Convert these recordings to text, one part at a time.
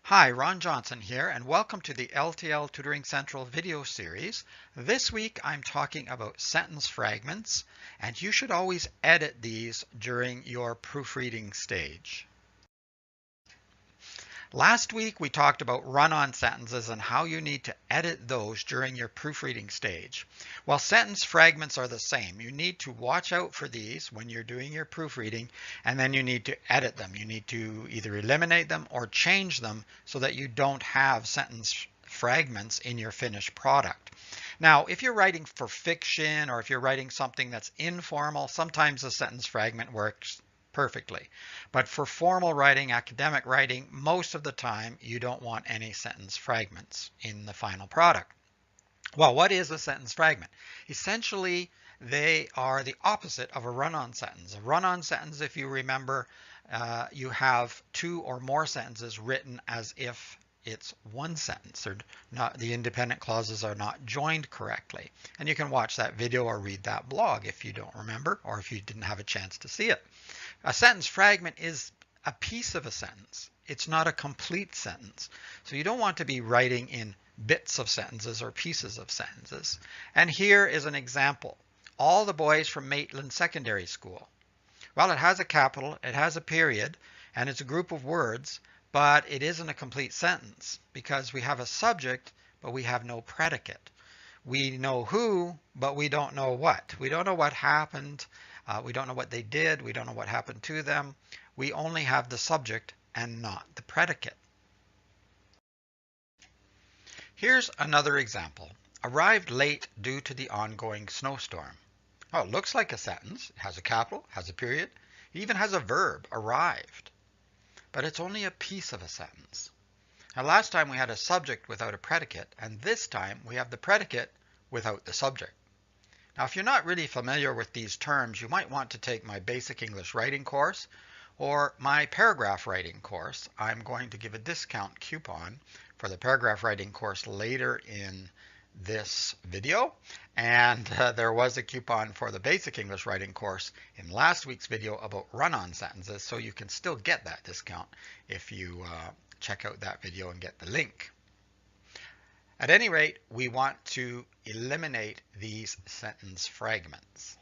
Hi, Ron Johnson here, and welcome to the L.T.L. Tutoring Central video series. This week I'm talking about sentence fragments, and you should always edit these during your proofreading stage. Last week we talked about run-on sentences and how you need to edit those during your proofreading stage. Well, sentence fragments are the same. You need to watch out for these when you're doing your proofreading, and then you need to edit them. You need to either eliminate them or change them so that you don't have sentence fragments in your finished product. Now, if you're writing for fiction or if you're writing something that's informal, sometimes a sentence fragment works perfectly. But for formal writing, academic writing, most of the time you don't want any sentence fragments in the final product. Well, what is a sentence fragment? Essentially, they are the opposite of a run-on sentence. A run-on sentence, if you remember, you have two or more sentences written as if it's one sentence. The independent clauses are not joined correctly. And you can watch that video or read that blog if you don't remember or if you didn't have a chance to see it. A sentence fragment is a piece of a sentence. It's not a complete sentence. So you don't want to be writing in bits of sentences or pieces of sentences. And here is an example. All the boys from Maitland Secondary School. Well, it has a capital, it has a period, and it's a group of words, but it isn't a complete sentence because we have a subject, but we have no predicate. We know who, but we don't know what. We don't know what happened. We don't know what they did. We don't know what happened to them. We only have the subject and not the predicate. Here's another example. Arrived late due to the ongoing snowstorm. Oh, it looks like a sentence. It has a capital, has a period. It even has a verb, arrived. But it's only a piece of a sentence. Now, last time we had a subject without a predicate, and this time we have the predicate without the subject. Now, if you're not really familiar with these terms, you might want to take my basic English writing course or my paragraph writing course. I'm going to give a discount coupon for the paragraph writing course later in this video. And there was a coupon for the basic English writing course in last week's video about run-on sentences. So you can still get that discount if you check out that video and get the link. At any rate, we want to eliminate these sentence fragments.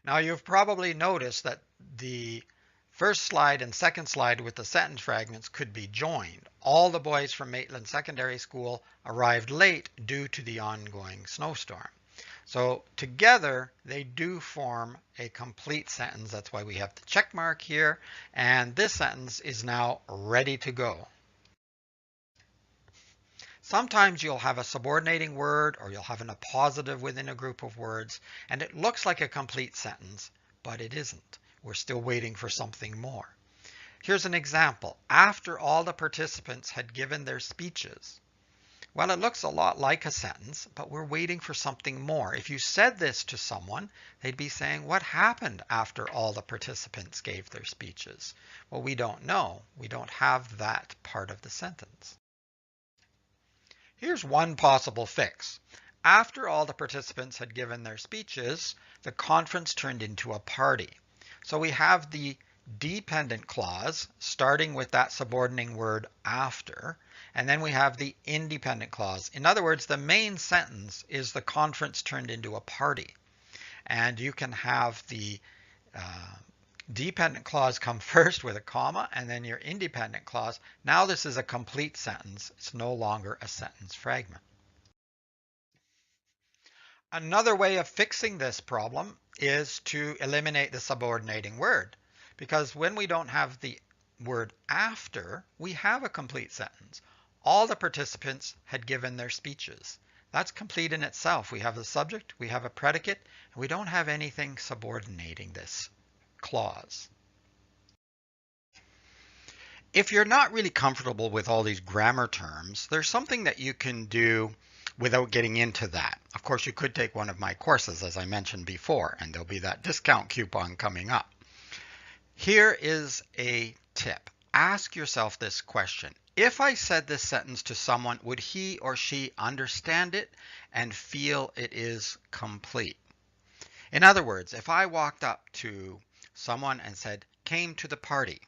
Now, you've probably noticed that the first slide and second slide with the sentence fragments could be joined. All the boys from Maitland Secondary School arrived late due to the ongoing snowstorm. So together, they do form a complete sentence. That's why we have the check mark here. And this sentence is now ready to go. Sometimes you'll have a subordinating word or you'll have an appositive within a group of words, and it looks like a complete sentence, but it isn't. We're still waiting for something more. Here's an example. After all the participants had given their speeches. Well, it looks a lot like a sentence, but we're waiting for something more. If you said this to someone, they'd be saying, what happened after all the participants gave their speeches? Well, we don't know. We don't have that part of the sentence. Here's one possible fix. After all the participants had given their speeches, the conference turned into a party. So we have the dependent clause starting with that subordinating word after, and then we have the independent clause. In other words, the main sentence is the conference turned into a party. And you can have the dependent clause come first with a comma and then your independent clause. Now this is a complete sentence. It's no longer a sentence fragment. Another way of fixing this problem is to eliminate the subordinating word, because when we don't have the word after, we have a complete sentence. All the participants had given their speeches. That's complete in itself. We have the subject, we have a predicate, and we don't have anything subordinating this clause. If you're not really comfortable with all these grammar terms, there's something that you can do without getting into that. Of course, you could take one of my courses, as I mentioned before, and there'll be that discount coupon coming up. Here is a tip. Ask yourself this question. If I said this sentence to someone, would he or she understand it and feel it is complete? In other words, if I walked up to someone and said, came to the party,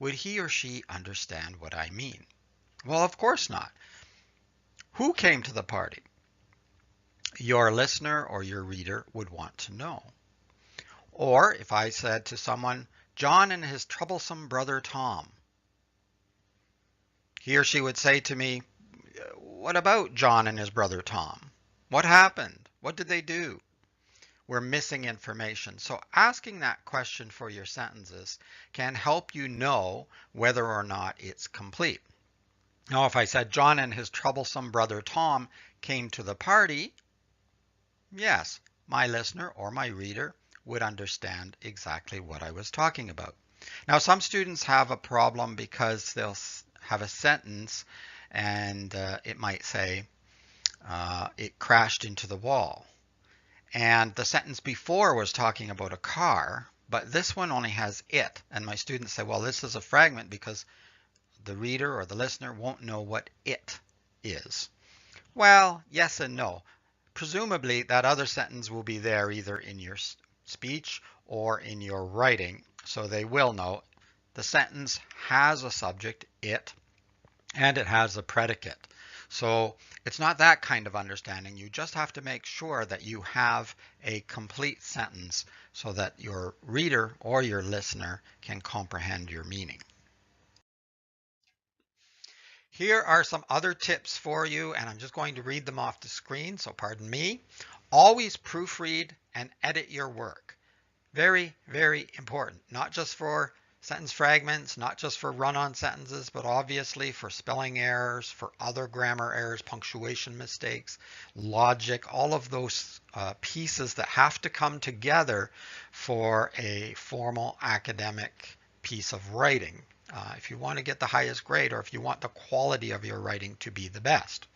would he or she understand what I mean? Well, of course not. Who came to the party? Your listener or your reader would want to know. Or if I said to someone, John and his troublesome brother Tom, he or she would say to me, what about John and his brother Tom? What happened? What did they do? We're missing information. So asking that question for your sentences can help you know whether or not it's complete. Now, if I said John and his troublesome brother Tom came to the party, yes, my listener or my reader would understand exactly what I was talking about. Now, some students have a problem because they'll have a sentence and it might say, it crashed into the wall. And the sentence before was talking about a car, but this one only has it. And my students say, well, this is a fragment because the reader or the listener won't know what it is. Well, yes and no. Presumably that other sentence will be there either in your speech or in your writing, so they will know the sentence has a subject, it, and it has a predicate. So it's not that kind of understanding. You just have to make sure that you have a complete sentence so that your reader or your listener can comprehend your meaning. Here are some other tips for you, and I'm just going to read them off the screen, so pardon me. Always proofread and edit your work. Very, very important, not just for sentence fragments, not just for run-on sentences, but obviously for spelling errors, for other grammar errors, punctuation mistakes, logic, all of those pieces that have to come together for a formal academic piece of writing. If you want to get the highest grade or if you want the quality of your writing to be the best.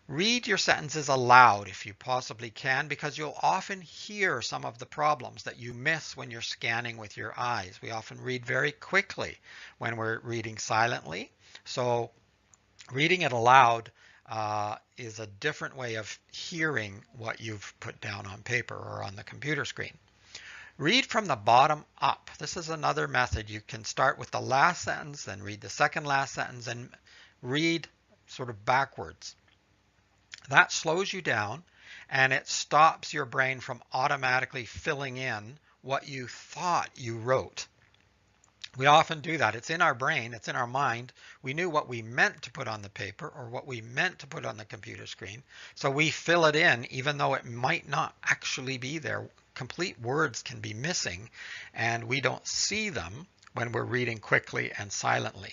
Read your sentences aloud if you possibly can, because you'll often hear some of the problems that you miss when you're scanning with your eyes. We often read very quickly when we're reading silently. So reading it aloud is a different way of hearing what you've put down on paper or on the computer screen. Read from the bottom up. This is another method. You can start with the last sentence, then read the second last sentence, and read sort of backwards. That slows you down and it stops your brain from automatically filling in what you thought you wrote. We often do that. It's in our brain, it's in our mind. We knew what we meant to put on the paper or what we meant to put on the computer screen. So we fill it in even though it might not actually be there. Complete words can be missing and we don't see them when we're reading quickly and silently.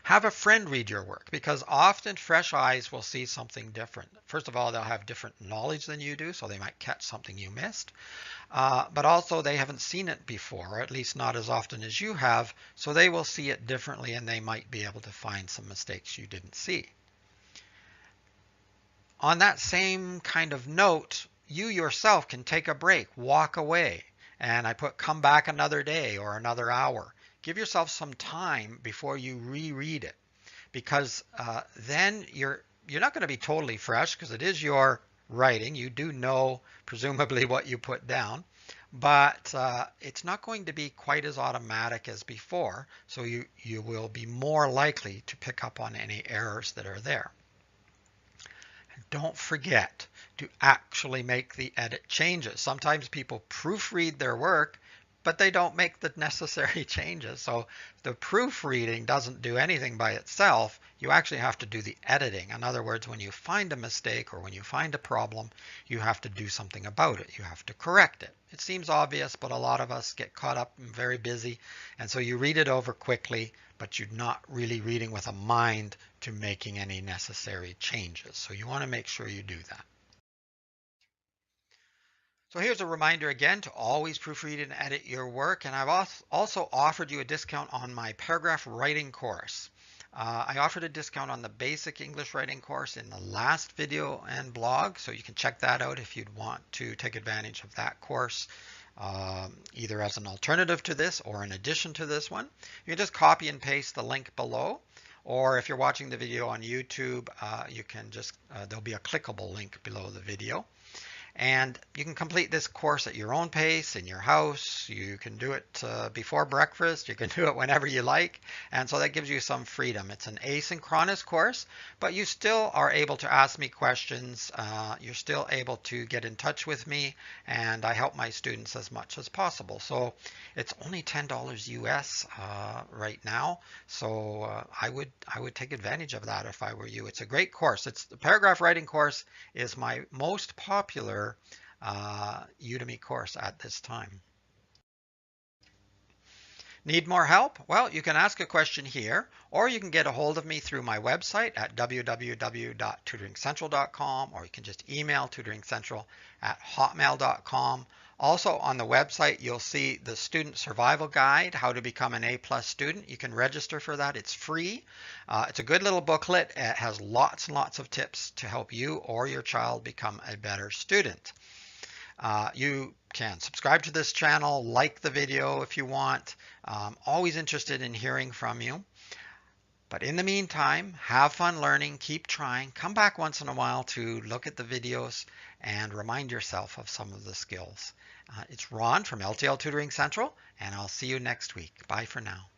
Have a friend read your work because often fresh eyes will see something different. First of all, they'll have different knowledge than you do, so they might catch something you missed. But also they haven't seen it before, or at least not as often as you have, so they will see it differently and they might be able to find some mistakes you didn't see. On that same kind of note, you yourself can take a break, walk away, and I put come back another day or another hour. Give yourself some time before you reread it, because then you're not going to be totally fresh because it is your writing. You do know presumably what you put down, but it's not going to be quite as automatic as before, so you will be more likely to pick up on any errors that are there. Don't forget to actually make the edit changes. Sometimes people proofread their work, but they don't make the necessary changes. So the proofreading doesn't do anything by itself. You actually have to do the editing. In other words, when you find a mistake or when you find a problem, you have to do something about it. You have to correct it. It seems obvious, but a lot of us get caught up and very busy. And so you read it over quickly, but you're not really reading with a mind to making any necessary changes. So you want to make sure you do that. So here's a reminder again to always proofread and edit your work. And I've also offered you a discount on my paragraph writing course. I offered a discount on the basic English writing course in the last video and blog, so you can check that out if you'd want to take advantage of that course, either as an alternative to this or in addition to this one. You can just copy and paste the link below, or if you're watching the video on YouTube, you can just, there'll be a clickable link below the video. And you can complete this course at your own pace in your house. You can do it before breakfast. You can do it whenever you like. And so that gives you some freedom. It's an asynchronous course, but you still are able to ask me questions. You're still able to get in touch with me, and I help my students as much as possible. So it's only $10 US right now. So I would take advantage of that if I were you. It's a great course. It's the paragraph writing course is my most popular Udemy course at this time. Need more help? Well, you can ask a question here, or you can get a hold of me through my website at www.tutoringcentral.com, or you can just email tutoringcentral@hotmail.com. Also on the website, you'll see the student survival guide, how to become an A+ student. You can register for that. It's free. It's a good little booklet. It has lots and lots of tips to help you or your child become a better student. You can subscribe to this channel, like the video if you want. Always interested in hearing from you. But in the meantime, have fun learning, keep trying, come back once in a while to look at the videos and remind yourself of some of the skills. It's Ron from L.T.L Tutoring Central, and I'll see you next week. Bye for now.